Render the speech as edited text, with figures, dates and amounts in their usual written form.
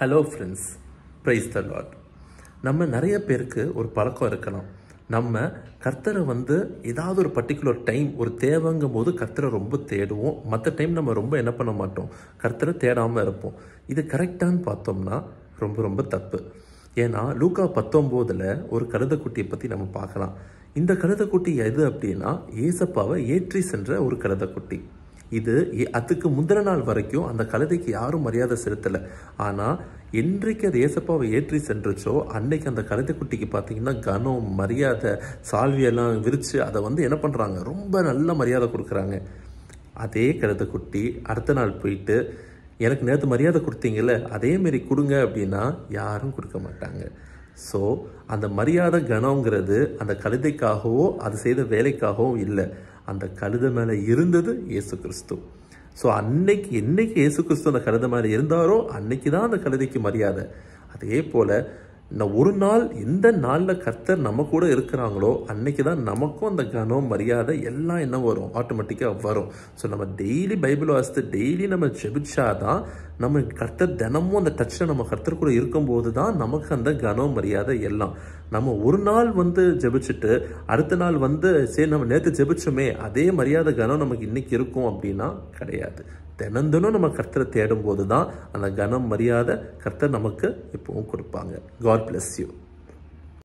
Hello friends, praise the Lord. நம்ம நிறைய பேருக்கு ஒரு பழக்கம் இருக்கலாம். நம்ம கர்த்தரை ஏதாவது ஒரு பர்டிகுலர் டைம் ஒரு தேவைங்கும் போது கர்த்தரை ரொம்ப தேடுவோம். மற்ற டைம் நம்ம ரொம்ப என்ன பண்ண மாட்டோம், கர்த்தரை தேடாமல் இருப்போம். இது கரெக்டான்னு பார்த்தோம்னா ரொம்ப ரொம்ப தப்பு. ஏன்னா லூக்கா 19 ஒரு கழுதைக்குட்டியை பற்றி நம்ம பார்க்கலாம். இந்த கழுதைக்குட்டி எது அப்படின்னா ஏசப்பாவை ஏற்றி சென்ற ஒரு கழுதைக்குட்டி. இது அதுக்கு முந்தின நாள் வரைக்கும் அந்த கழுதைக்கு யாரும் மரியாதை செலுத்தலை. ஆனால் என்றைக்கு அது ஏசப்பாவை ஏற்றி சென்றுச்சோ அன்னைக்கு அந்த கழுதைக்குட்டிக்கு பார்த்தீங்கன்னா கனம், மரியாதை, சால்வியெல்லாம் விரித்து அதை என்ன பண்ணுறாங்க, ரொம்ப நல்ல மரியாதை கொடுக்குறாங்க. அதே கழுதைக்குட்டி அடுத்த நாள் போயிட்டு எனக்கு நேற்று மரியாதை கொடுத்தீங்கல்ல அதேமாரி கொடுங்க அப்படின்னா யாரும் கொடுக்க மாட்டாங்க. ஸோ அந்த மரியாதை கனங்கிறது அந்த கழுதைக்காகவோ அது செய்த வேலைக்காகவோ இல்லை, அந்த கழுதை மேலே இருந்தது இயேசு கிறிஸ்து. ஸோ என்னைக்கு இயேசு கிறிஸ்து அந்த கழுதை மேலே இருந்தாரோ அன்னைக்கு தான் அந்த கழுதைக்கு மரியாதை. அதே போல் ஒரு நாள் எந்த நாளில் கர்த்தர் நம்ம கூட இருக்கிறாங்களோ அன்னைக்கு தான் நமக்கும் அந்த கனம், மரியாதை எல்லாம் என்ன வரும், ஆட்டோமேட்டிக்காக வரும். ஸோ நம்ம டெய்லி பைபிள் வாசித்து டெய்லி நம்ம ஜெபிச்சாதான் நம்ம கர்த்தர் தினமும் அந்த டச்சில் நம்ம கர்த்தர் கூட இருக்கும்போது தான் நமக்கு அந்த கனம், மரியாதை எல்லாம். நம்ம ஒரு நாள் ஜெபிச்சுட்டு அடுத்த நாள் சரி நம்ம நேற்று ஜெபிச்சோமே அதே மரியாதை கனம் நமக்கு இன்னைக்கு இருக்கும் அப்படின்னா கிடையாது. தினம் நம்ம கர்த்தரை தேடும் போது தான் அந்த கனம், மரியாதை கர்த்தர் நமக்கு எப்பவும் கொடுப்பாங்க. God bless you.